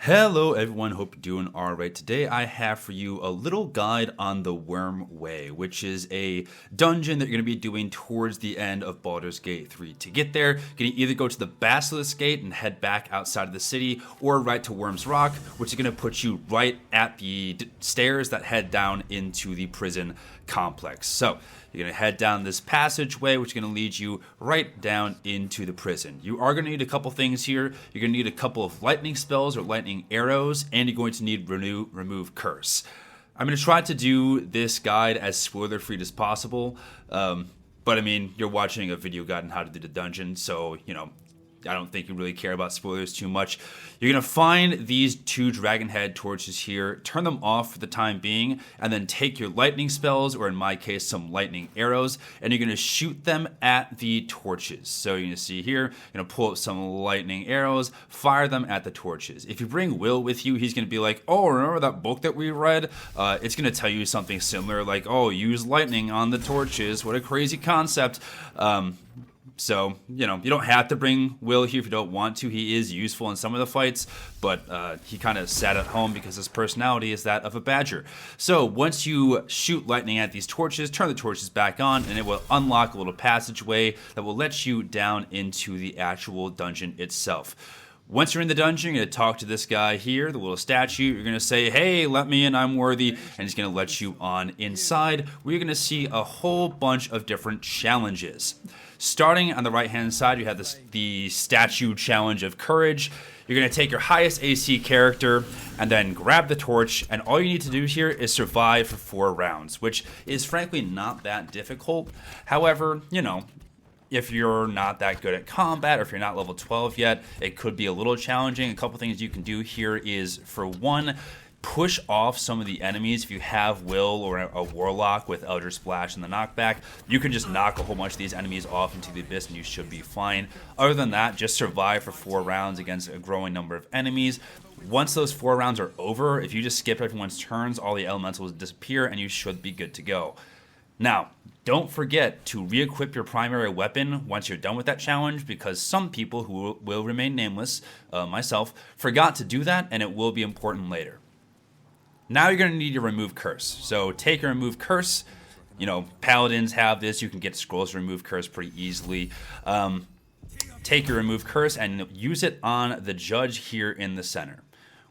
Hello everyone, hope you're doing alright. Today I have for you a little guide on the Wyrmway, which is a dungeon that you're going to be doing towards the end of Baldur's Gate 3. To get there, you're going to either go to the Basilisk Gate and head back outside of the city, or right to Worm's Rock, which is going to put you right at the stairs that head down into the prison complex. So you're going to head down this passageway, which is going to lead you right down into the prison. You are going to need a couple things here. You're going to need a couple of lightning spells or lightning arrows, and you're going to need remove curse. I'm going to try to do this guide as spoiler-free as possible, but I mean, you're watching a video guide on how to do the dungeon, so, I don't think you really care about spoilers too much. You're going to find these two dragon head torches here, turn them off for the time being, and then take your lightning spells, or in my case, some lightning arrows, and you're going to shoot them at the torches. So you're going to see here, you're going to pull up some lightning arrows, fire them at the torches. If you bring Will with you, he's going to be like, oh, remember that book that we read? It's going to tell you something similar, like, oh, use lightning on the torches. What a crazy concept. So, you don't have to bring Will here if you don't want to. He is useful in some of the fights, but he kind of sat at home because his personality is that of a badger. So, once you shoot lightning at these torches, turn the torches back on, and it will unlock a little passageway that will let you down into the actual dungeon itself. Once you're in the dungeon, you're going to talk to this guy here, the little statue. You're going to say, hey, let me in, I'm worthy. And he's going to let you on inside, where you're going to see a whole bunch of different challenges. Starting on the right-hand side, you have the statue challenge of courage. You're going to take your highest AC character and then grab the torch. And all you need to do here is survive for 4 rounds, which is frankly not that difficult. However, if you're not that good at combat, or if you're not level 12 yet, it could be a little challenging. A couple things you can do here is, for one, push off some of the enemies. If you have Will or a Warlock with Elder Splash and the knockback, you can just knock a whole bunch of these enemies off into the abyss and you should be fine. Other than that, just survive for 4 rounds against a growing number of enemies. Once those 4 rounds are over, if you just skip everyone's turns, all the elementals disappear and you should be good to go. Now, don't forget to re-equip your primary weapon once you're done with that challenge, because some people who will remain nameless, myself, forgot to do that, and it will be important later. Now you're going to need your remove curse. So take your remove curse. Paladins have this. You can get scrolls to remove curse pretty easily. Take your remove curse and use it on the judge here in the center.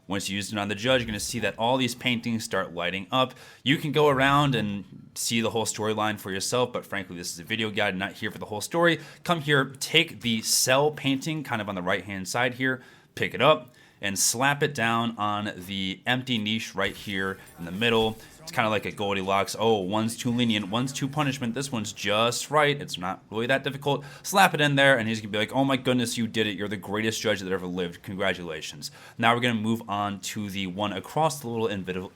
Once you use it on the judge, you're going to see that all these paintings start lighting up. You can go around and see the whole storyline for yourself, but frankly, this is a video guide, not here for the whole story. Come here, take the cell painting kind of on the right-hand side here, pick it up, and slap it down on the empty niche right here in the middle. It's kind of like a Goldilocks. Oh, one's too lenient, one's too punishment. This one's just right. It's not really that difficult. Slap it in there, and he's going to be like, oh my goodness, you did it. You're the greatest judge that ever lived. Congratulations. Now we're going to move on to the one across the little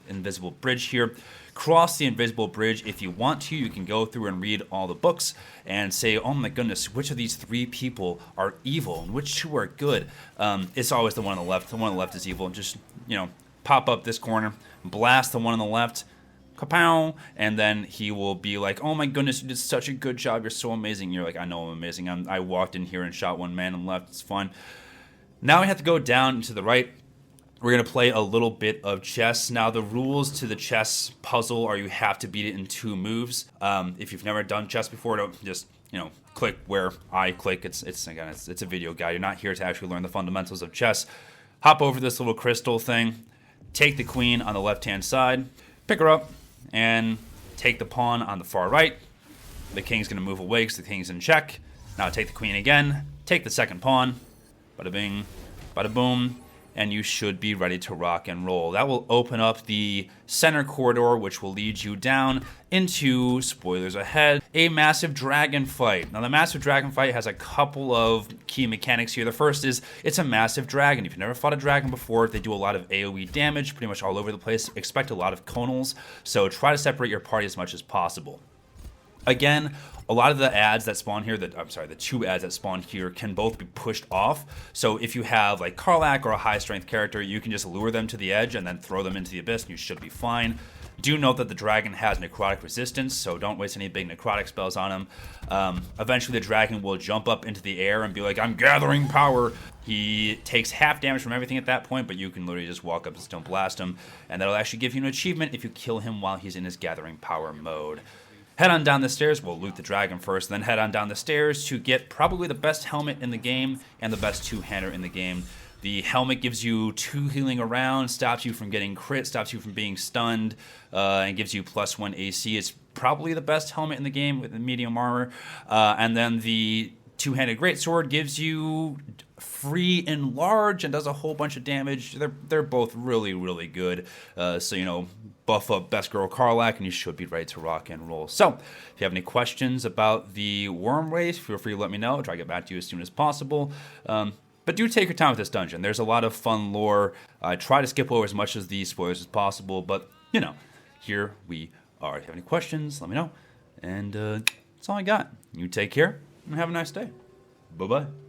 invisible bridge here. Cross the invisible bridge if you want to. You can go through and read all the books and say, oh my goodness, which of these 3 people are evil and which 2 are good? It's always the one on the left. The one on the left is evil. Just, pop up this corner, blast the one on the left, kapow, and then he will be like, oh my goodness, you did such a good job. You're so amazing. You're like, I know I'm amazing. I walked in here and shot one man and left. It's fun. Now we have to go down to the right. We're going to play a little bit of chess. Now, the rules to the chess puzzle are you have to beat it in 2 moves. If you've never done chess before, don't just, click where I click. It's a video guide. You're not here to actually learn the fundamentals of chess. Hop over this little crystal thing. Take the queen on the left-hand side. Pick her up and take the pawn on the far right. The king's going to move away because the king's in check. Now take the queen again. Take the second pawn. Bada bing, bada boom. And you should be ready to rock and roll. That will open up the center corridor, which will lead you down into, spoilers ahead, a massive dragon fight. Now, the massive dragon fight has a couple of key mechanics here. The first is it's a massive dragon. If you've never fought a dragon before, they do a lot of AoE damage, pretty much all over the place. Expect a lot of conals, so try to separate your party as much as possible. Again, a lot of the ads that spawn here, the 2 ads that spawn here can both be pushed off. So if you have like Karlach or a high strength character, you can just lure them to the edge and then throw them into the abyss and you should be fine. Do note that the dragon has necrotic resistance, so don't waste any big necrotic spells on him. Eventually the dragon will jump up into the air and be like, I'm gathering power. He takes half damage from everything at that point, but you can literally just walk up and stone blast him, and that'll actually give you an achievement if you kill him while he's in his gathering power mode. Head on down the stairs. We'll loot the dragon first, then head on down the stairs to get probably the best helmet in the game and the best two-hander in the game. The helmet gives you 2 healing around, stops you from getting crit, stops you from being stunned, and gives you +1 AC. It's probably the best helmet in the game with the medium armor. And then the two-handed greatsword gives you free enlarge and does a whole bunch of damage. They're both really, really good. So, you know, buff up Best Girl Karlach, and you should be ready to rock and roll. So, if you have any questions about the Wyrmway, feel free to let me know. I'll try to get back to you as soon as possible. But do take your time with this dungeon. There's a lot of fun lore. I try to skip over as much of these spoilers as possible, but, you know, here we are. If you have any questions, let me know. And that's all I got. You take care, and have a nice day. Bye-bye.